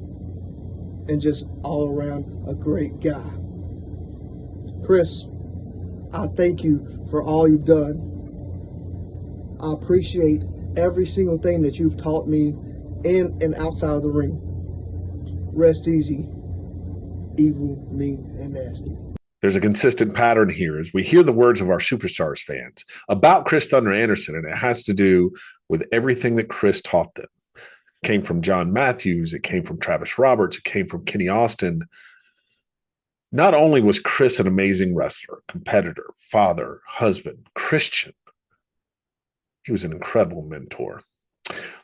and just all around a great guy. Chris, I thank you for all you've done. I appreciate every single thing that you've taught me in and outside of the ring. Rest easy, evil, mean, and nasty.
There's a consistent pattern here as we hear the words of our Superstars fans about Chris Thunder Anderson, and it has to do with everything that Chris taught them. It came from John Matthews, it came from Travis Roberts, it came from Kenny Austin. Not only was Chris an amazing wrestler, competitor, father, husband, Christian, he was an incredible mentor.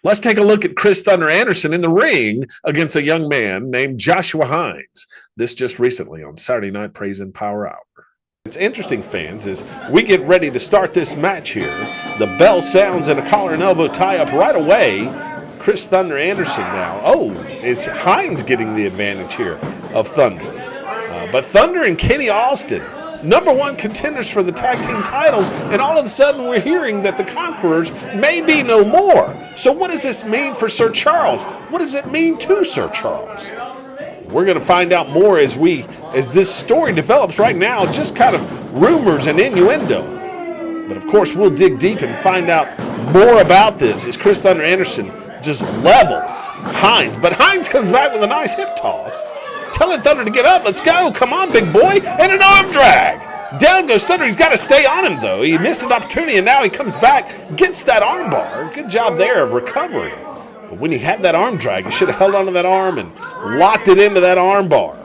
Let's take a look at Chris Thunder Anderson in the ring against a young man named Joshua Hines. This just recently on Saturday Night Praise and Power Hour. It's interesting, fans, as we get ready to start this match here. The bell sounds and a collar and elbow tie-up right away. Chris Thunder Anderson now. Oh, is Hines getting the advantage here of Thunder? But Thunder and Kenny Austin, #1 contenders for the tag team titles, and all of a sudden we're hearing that the Conquerors may be no more. So what does this mean for Sir Charles? What does it mean to Sir Charles? We're going to find out more as this story develops right now, just kind of rumors and innuendo. But of course, we'll dig deep and find out more about this as Chris Thunder Anderson just levels Hines. But Hines comes back with a nice hip toss, telling Thunder to get up. Let's go. Come on, big boy. And an arm drag. Down goes Thunder. He's got to stay on him, though. He missed an opportunity, and now he comes back, gets that arm bar. Good job there of recovering. But when he had that arm drag, he should have held onto that arm and locked it into that arm bar.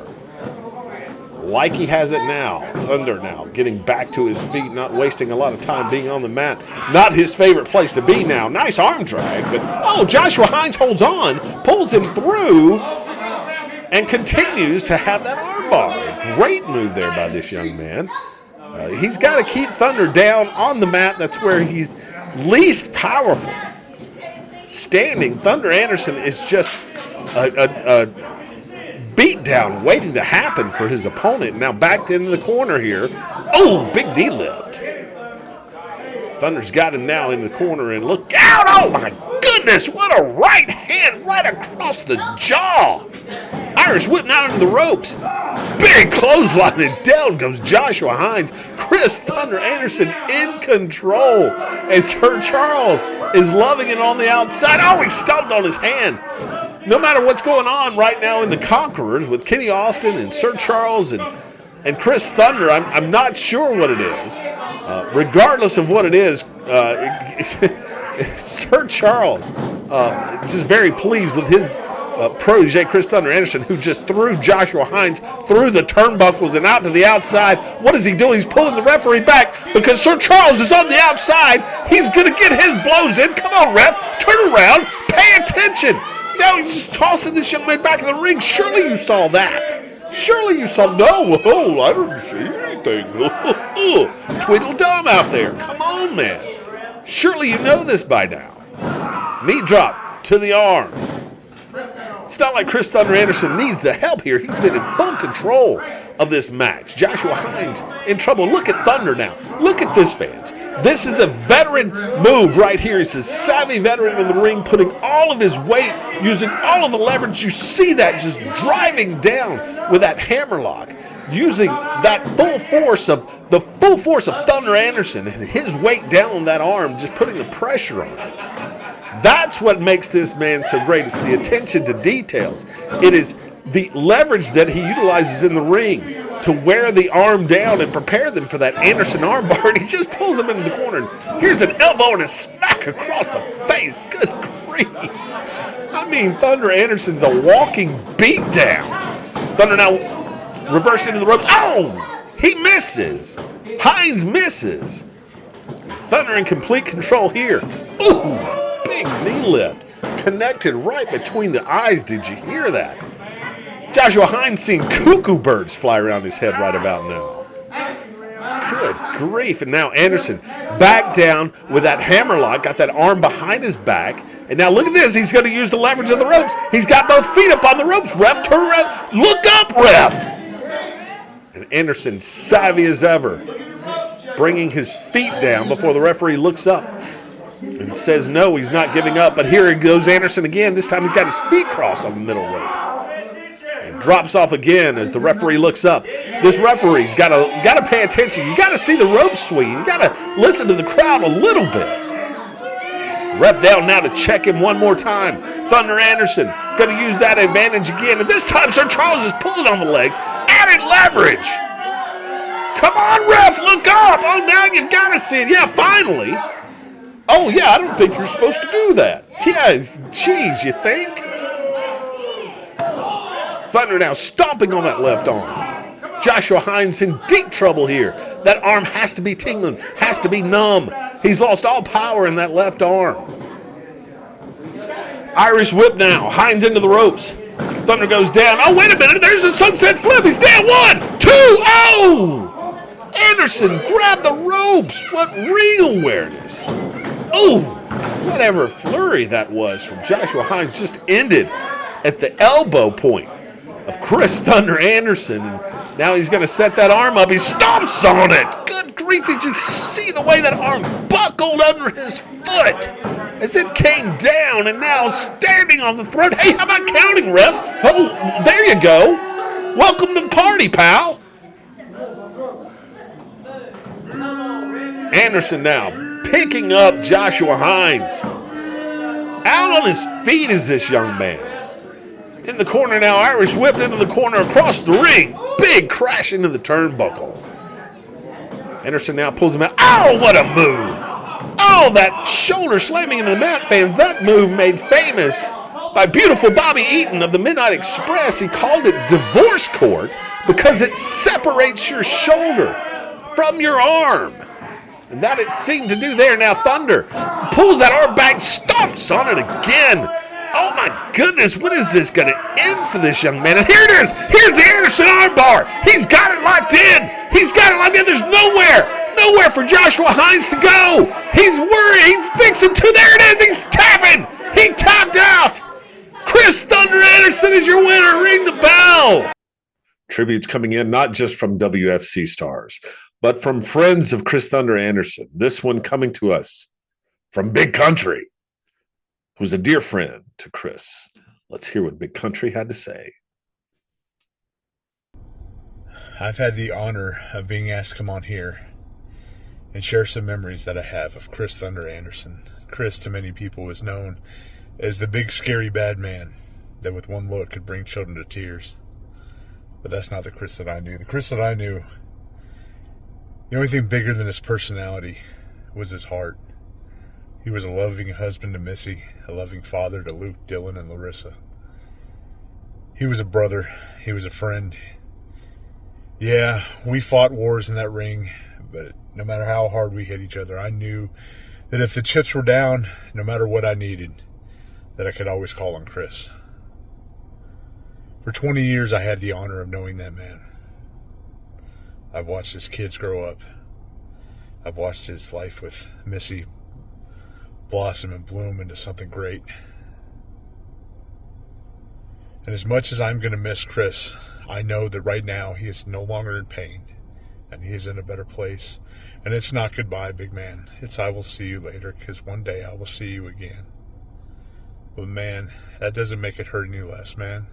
Like he has it now. Thunder now getting back to his feet, not wasting a lot of time being on the mat. Not his favorite place to be now. Nice arm drag, but Joshua Hines holds on, pulls him through, and continues to have that arm bar. Great move there by this young man. He's got to keep Thunder down on the mat. That's where he's least powerful. Standing, Thunder Anderson is just a beatdown waiting to happen for his opponent. Now backed into the corner here. Oh, big knee lift. Thunder's got him now in the corner, and look out. Oh, my goodness. What a right hand right across the jaw. Irish whip out into the ropes. Big clothesline, and down goes Joshua Hines. Chris Thunder Anderson in control. And Sir Charles is loving it on the outside. Oh, he stomped on his hand. No matter what's going on right now in the Conquerors with Kenny Austin and Sir Charles and Chris Thunder, I'm not sure what it is. Regardless of what it is, Sir Charles just very pleased with his protege, Chris Thunder Anderson, who just threw Joshua Hines through the turnbuckles and out to the outside. What is he doing? He's pulling the referee back because Sir Charles is on the outside. He's going to get his blows in. Come on, ref. Turn around. Pay attention. Now he's just tossing this young man back in the ring. Surely you saw that. Surely you saw. No, I didn't see anything. Tweedledum out there. Come on, man. Surely you know this by now. Knee drop to the arm. It's not like Chris Thunder Anderson needs the help here. He's been in full control of this match. Joshua Hines in trouble. Look at Thunder now. Look at this, fans. This is a veteran move right here. He's a savvy veteran in the ring, putting all of his weight, using all of the leverage. You see that just driving down with that hammerlock, using that full force of Thunder Anderson and his weight down on that arm, just putting the pressure on it. That's what makes this man so great. It's the attention to details. It is the leverage that he utilizes in the ring to wear the arm down and prepare them for that Anderson arm bar. And he just pulls them into the corner. And here's an elbow and a smack across the face. Good grief. I mean, Thunder Anderson's a walking beatdown. Thunder now reversed into the ropes. Oh, he misses. Hines misses. Thunder in complete control here. Ooh. Big knee lift, connected right between the eyes. Did you hear that? Joshua Hines seeing cuckoo birds fly around his head right about now. Good grief. And now Anderson back down with that hammerlock, got that arm behind his back. And now look at this. He's going to use the leverage of the ropes. He's got both feet up on the ropes. Ref, turn around. Look up, ref. And Anderson, savvy as ever, bringing his feet down before the referee looks up and says no, he's not giving up. But here goes Anderson again. This time he's got his feet crossed on the middle rope. And drops off again as the referee looks up. This referee's got to pay attention. You got to see the rope swing. You got to listen to the crowd a little bit. Ref down now to check him one more time. Thunder Anderson going to use that advantage again. And this time Sir Charles is pulling on the legs. Added leverage. Come on, ref, look up. Oh, now you've got to see it. Yeah, finally. Oh, yeah, I don't think you're supposed to do that. Yeah, geez, you think? Thunder now stomping on that left arm. Joshua Hines in deep trouble here. That arm has to be tingling, has to be numb. He's lost all power in that left arm. Irish whip now. Hines into the ropes. Thunder goes down. Oh, wait a minute. There's a sunset flip. He's down. 1, 2. Oh! Anderson grabbed the ropes. What real awareness. Oh, whatever flurry that was from Joshua Hines just ended at the elbow point of Chris Thunder Anderson. And now he's going to set that arm up. He stomps on it. Good grief, did you see the way that arm buckled under his foot as it came down, and now standing on the throat. Hey, how about counting, ref? Oh, there you go. Welcome to the party, pal. Anderson now picking up Joshua Hines. Out on his feet is this young man. In the corner now, Irish whipped into the corner across the ring. Big crash into the turnbuckle. Anderson now pulls him out. Ow, what a move. Oh, that shoulder slamming into the mat, fans. That move made famous by beautiful Bobby Eaton of the Midnight Express. He called it divorce court because it separates your shoulder from your arm. And that it seemed to do there. Now Thunder pulls that arm back, stomps on it again. Oh my goodness, what is this going to end for this young man? And here it is. Here's the Anderson armbar. He's got it locked in. He's got it locked in. There's nowhere for Joshua Hines to go. He's worried. He's fixing to. There it is. He's tapping. He tapped out. Chris Thunder Anderson is your winner. Ring the bell. Tributes coming in not just from WFC stars, but from friends of Chris Thunder Anderson. This one coming to us from Big Country, who's a dear friend to Chris. Let's hear what Big Country had to say.
I've had the honor of being asked to come on here and share some memories that I have of Chris Thunder Anderson. Chris, to many people, is known as the big, scary, bad man that with one look could bring children to tears. But that's not the Chris that I knew. The Chris that I knew, the only thing bigger than his personality was his heart. He was a loving husband to Missy, a loving father to Luke, Dylan, and Larissa. He was a brother. He was a friend. Yeah, we fought wars in that ring, but no matter how hard we hit each other, I knew that if the chips were down, no matter what I needed, that I could always call on Chris. For 20 years, I had the honor of knowing that man. I've watched his kids grow up. I've watched his life with Missy blossom and bloom into something great. And as much as I'm going to miss Chris, I know that right now he is no longer in pain and he is in a better place. And it's not goodbye, big man. It's I will see you later, because one day I will see you again. But man, that doesn't make it hurt any less, man.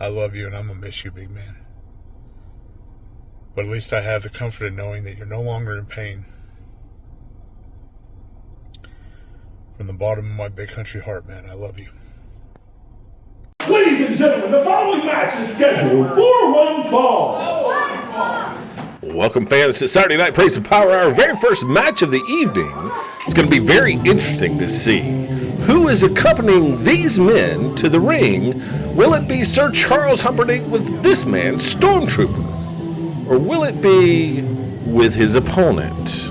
I love you and I'm going to miss you, big man. But at least I have the comfort of knowing that you're no longer in pain. From the bottom of my Big Country heart, man, I love you.
Ladies and gentlemen, the following match is scheduled for one fall.
Welcome, fans, to Saturday Night Praise and Power, our very first match of the evening. It's going to be very interesting to see who is accompanying these men to the ring. Will it be Sir Charles Humperdinck with this man, Stormtrooper? Or will it be with his opponent?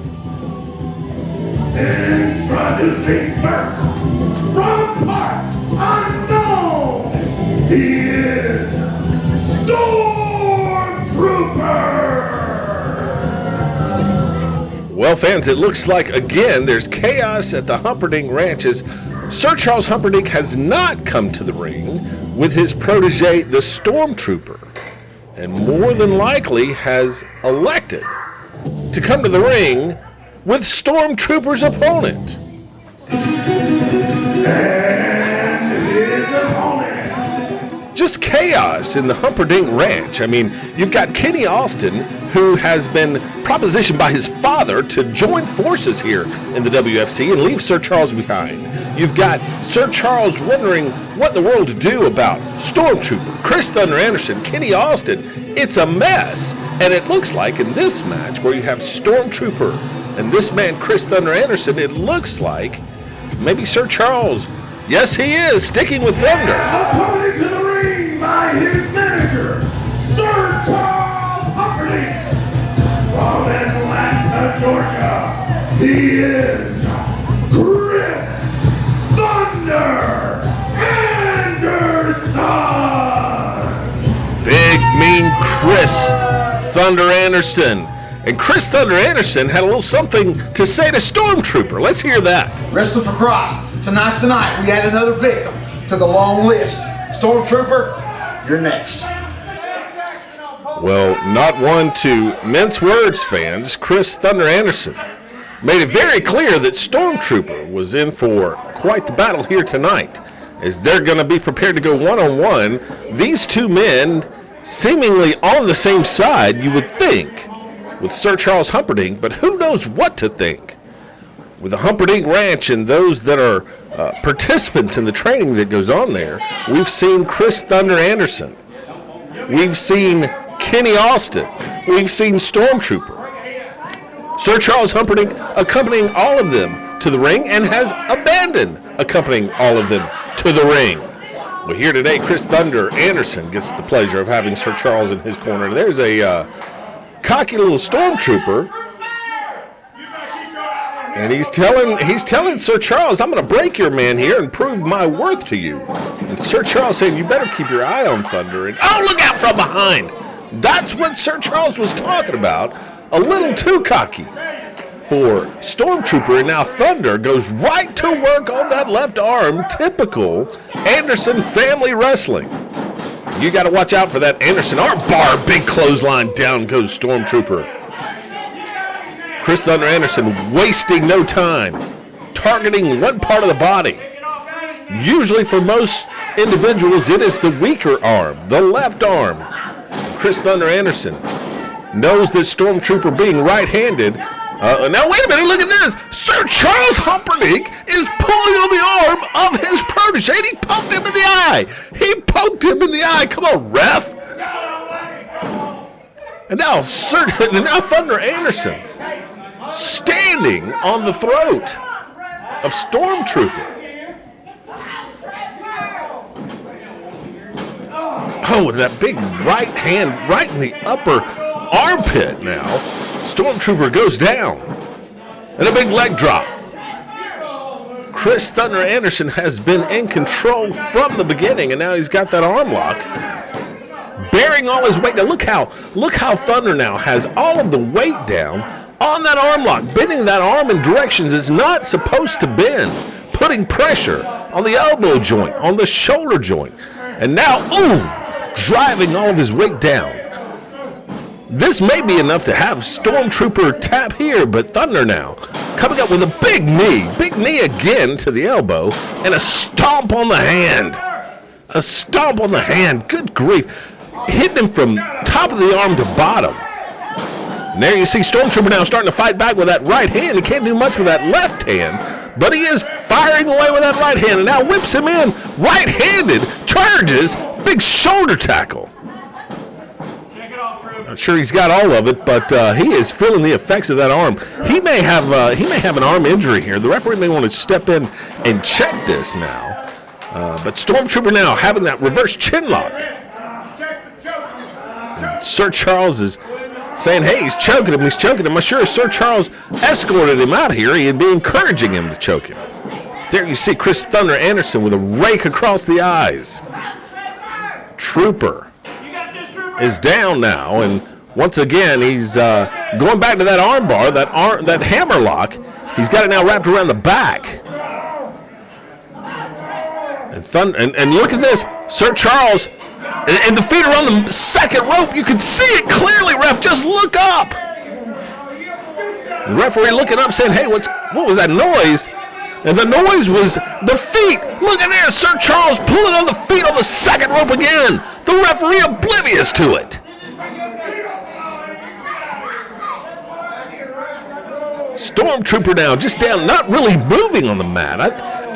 Introducing first, from parts unknown, he is Stormtrooper!
Well, fans, it looks like, again, there's chaos at the Humperdinck Ranches. Sir Charles Humperdinck has not come to the ring with his protege, the Stormtrooper, and more than likely has elected to come to the ring with Stormtrooper's opponent.
And his opponent.
Just chaos in the Humperdinck Ranch. I mean, you've got Kenny Austin, who has been propositioned by his father to join forces here in the WFC and leave Sir Charles behind. You've got Sir Charles wondering what in the world to do about Stormtrooper, Chris Thunder Anderson, Kenny Austin. It's a mess. And it looks like in this match where you have Stormtrooper and this man, Chris Thunder Anderson, it looks like maybe Sir Charles, yes he is, sticking with Thunder.
According to the ring by his manager, Sir Charles Humperdinck. From Atlanta, Georgia, he is Chris
Chris Thunder Anderson. And Chris Thunder Anderson had a little something to say to Stormtrooper. Let's hear that.
Wrestling for Christ. Tonight's the night. We add another victim to the long list. Stormtrooper, you're next.
Well, not one to mince words, fans. Chris Thunder Anderson made it very clear that Stormtrooper was in for quite the battle here tonight, as they're going to be prepared to go one-on-one. These two men seemingly on the same side, you would think, with Sir Charles Humperdinck, but who knows what to think. With the Humperdinck Ranch and those that are participants in the training that goes on there, we've seen Chris Thunder Anderson. We've seen Kenny Austin. We've seen Stormtrooper. Sir Charles Humperdinck accompanying all of them to the ring and has abandoned accompanying all of them to the ring. Well, here today, Chris Thunder Anderson gets the pleasure of having Sir Charles in his corner. There's a cocky little Stormtrooper, and he's telling Sir Charles, I'm going to break your man here and prove my worth to you. And Sir Charles saying, you better keep your eye on Thunder. And oh, look out from behind. That's what Sir Charles was talking about. A little too cocky for Stormtrooper, and now Thunder goes right to work on that left arm. Typical Anderson family wrestling. You got to watch out for that Anderson arm bar. Big clothesline. Down goes Stormtrooper. Chris Thunder Anderson wasting no time, targeting one part of the body. Usually for most individuals, it is the weaker arm, the left arm. Chris Thunder Anderson knows that Stormtrooper being right-handed. Now, wait a minute, look at this. Sir Charles Humperdinck is pulling on the arm of his protege, and he poked him in the eye. He poked him in the eye. Come on, ref. And now Thunder Anderson standing on the throat of Stormtrooper. Oh, and that big right hand right in the upper armpit now. Stormtrooper goes down. And a big leg drop. Chris Thunder Anderson has been in control from the beginning, and now he's got that arm lock, bearing all his weight. Now look how Thunder now has all of the weight down on that arm lock, bending that arm in directions it's not supposed to bend, putting pressure on the elbow joint, on the shoulder joint, and now, driving all of his weight down. This may be enough to have Stormtrooper tap here, but Thunder now coming up with a big knee again to the elbow, and a stomp on the hand. A stomp on the hand, good grief. Hitting him from top of the arm to bottom. And there you see Stormtrooper now starting to fight back with that right hand. He can't do much with that left hand, but he is firing away with that right hand, and now whips him in right-handed, charges, big shoulder tackle. Not sure he's got all of it, but he is feeling the effects of that arm. He may have an arm injury here. The referee may want to step in and check this now. But Stormtrooper now having that reverse chin lock. And Sir Charles is saying, hey, he's choking him. I'm sure Sir Charles escorted him out here. He'd be encouraging him to choke him. There you see Chris Thunder Anderson with a rake across the eyes. Trooper is down now, and once again he's going back to that arm bar, that hammer lock. He's got it now wrapped around the back. And look at this, Sir Charles, and the feet are on the second rope. You can see it clearly, ref. Just look up. The referee looking up, saying, "Hey, what was that noise?" And the noise was the feet. Look at there, Sir Charles pulling on the feet on the second rope again. The referee oblivious to it. Stormtrooper now just down, not really moving on the mat.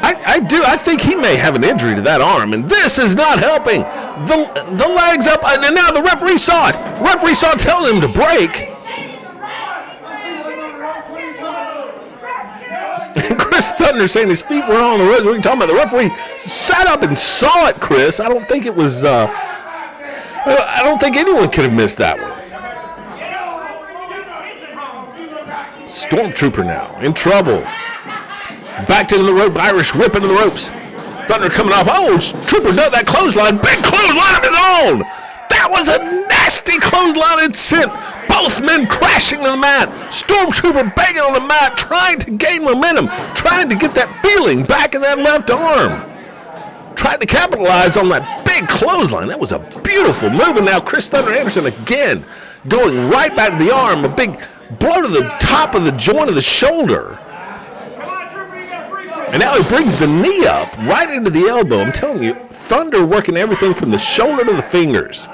I think he may have an injury to that arm, and this is not helping. The legs up, and now the referee saw it. Referee saw it telling him to break. Chris Thunder saying his feet were on the road. What are you talking about? The referee sat up and saw it, Chris. I don't think it was, I don't think anyone could have missed that one. Stormtrooper now in trouble. Backed into the rope, Irish whip into the ropes. Thunder coming off. Oh, Trooper does that clothesline. Big clothesline of his own. That was a nasty clothesline and sent both men crashing to the mat. Stormtrooper banging on the mat, trying to gain momentum, trying to get that feeling back in that left arm. Tried to capitalize on that big clothesline. That was a beautiful move. And now Chris Thunder Anderson again going right back to the arm. A big blow to the top of the joint of the shoulder. And now he brings the knee up right into the elbow. I'm telling you, Thunder working everything from the shoulder to the fingers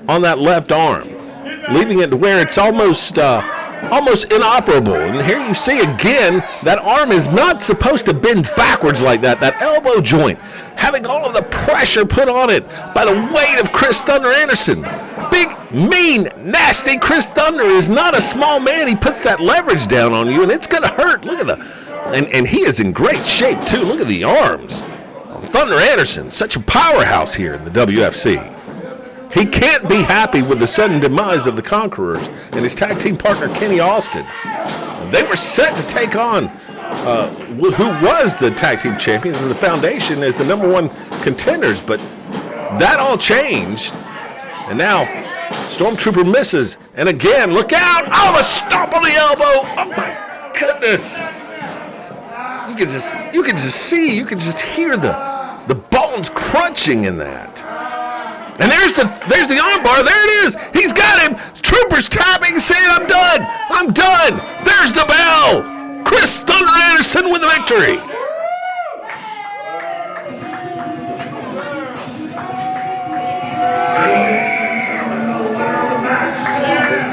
on that left arm, leaving it to where it's almost inoperable. And here you see again, that arm is not supposed to bend backwards like that. That elbow joint having all of the pressure put on it by the weight of Chris Thunder Anderson. Big, mean, nasty Chris Thunder is not a small man. He puts that leverage down on you, and it's going to hurt. Look at and he is in great shape, too. Look at the arms. Thunder Anderson, such a powerhouse here in the WFC. He can't be happy with the sudden demise of the Conquerors and his tag team partner, Kenny Austin. They were set to take on who was the tag team champions and the Foundation as the number one contenders, but that all changed. And now Stormtrooper misses, and again, look out! Oh, a stomp on the elbow! Oh my goodness! You can just hear the bones crunching in that. And there's the armbar. There it is. He's got him. Troopers tapping, saying, "I'm done. I'm done." There's the bell. Chris Thunder Anderson with the victory.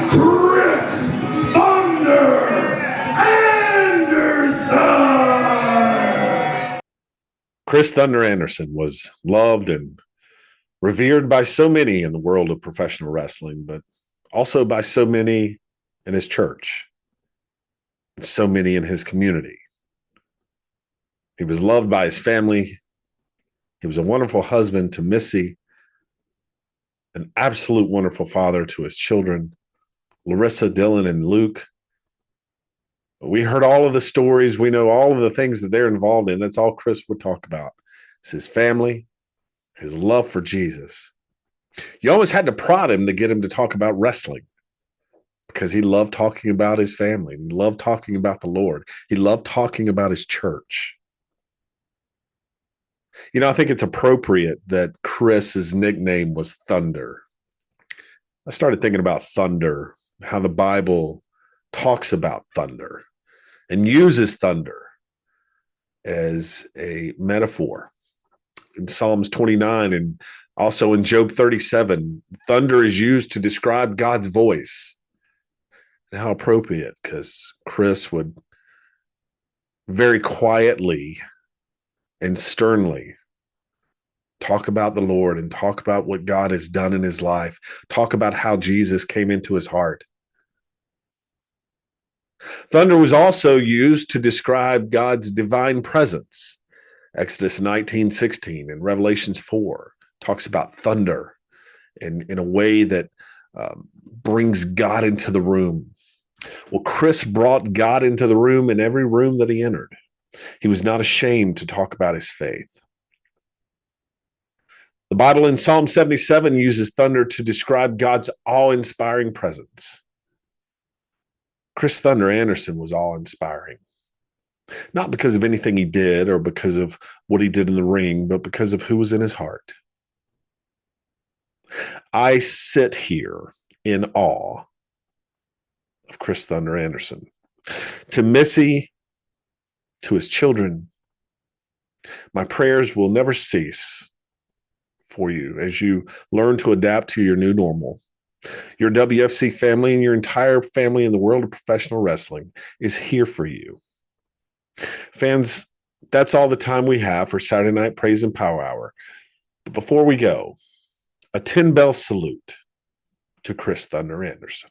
Chris Thunder Anderson.
Chris Thunder Anderson was loved and revered by so many in the world of professional wrestling, but also by so many in his church, and so many in his community. He was loved by his family. He was a wonderful husband to Missy, an absolute wonderful father to his children, Larissa, Dylan, and Luke. We heard all of the stories. We know all of the things that they're involved in. That's all Chris would talk about. It's his family, his love for Jesus. You always had to prod him to get him to talk about wrestling because he loved talking about his family. He loved talking about the Lord. He loved talking about his church. You know, I think it's appropriate that Chris's nickname was Thunder. I started thinking about thunder, how the Bible talks about thunder and uses thunder as a metaphor. In Psalms 29 and also in Job 37, thunder is used to describe God's voice. And how appropriate, because Chris would very quietly and sternly talk about the Lord and talk about what God has done in his life, talk about how Jesus came into his heart. Thunder was also used to describe God's divine presence. Exodus 19:16 and Revelations 4 talks about thunder in a way that brings God into the room. Well, Chris brought God into the room in every room that he entered. He was not ashamed to talk about his faith. The Bible in Psalm 77 uses thunder to describe God's awe-inspiring presence. Chris Thunder Anderson was awe-inspiring. Not because of anything he did or because of what he did in the ring, but because of who was in his heart. I sit here in awe of Chris Thunder Anderson. To Missy, to his children, my prayers will never cease for you as you learn to adapt to your new normal. Your WFC family and your entire family in the world of professional wrestling is here for you. Fans, that's all the time we have for Saturday Night Praise and Power Hour. But before we go, a 10-bell salute to Chris Thunder Anderson.